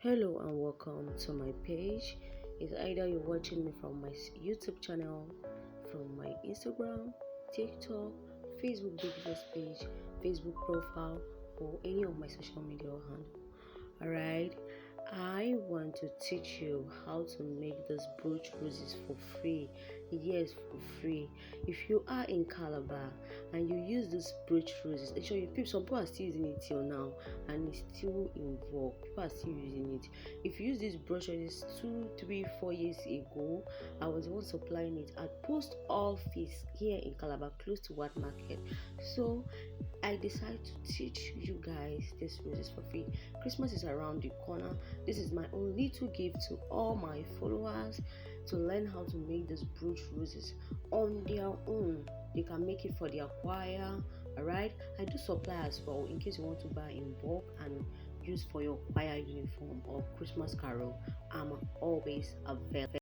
Hello and welcome to my page. It's either you're watching me from my YouTube channel, from my Instagram, TikTok, Facebook business page, Facebook profile, or any of my social media handle. Alright, I want to teach you how to make this brooch roses for free. Yes, for free. If you are in Calabar and you use this brooch roses, actually some people are still using it till now and it's still in vogue. People are still using it. If you use this brooch roses 2, 3, 4 years ago, I was the one supplying it at post office here in Calabar, close to What Market. So I decided to teach you guys this roses for free. Christmas is around the corner. This is my own little gift to all my followers to learn how to make these brooch roses on their own. They can make it for their choir. Alright, I do supply as well in case you want to buy in bulk and use for your choir uniform or Christmas carol. I'm always available.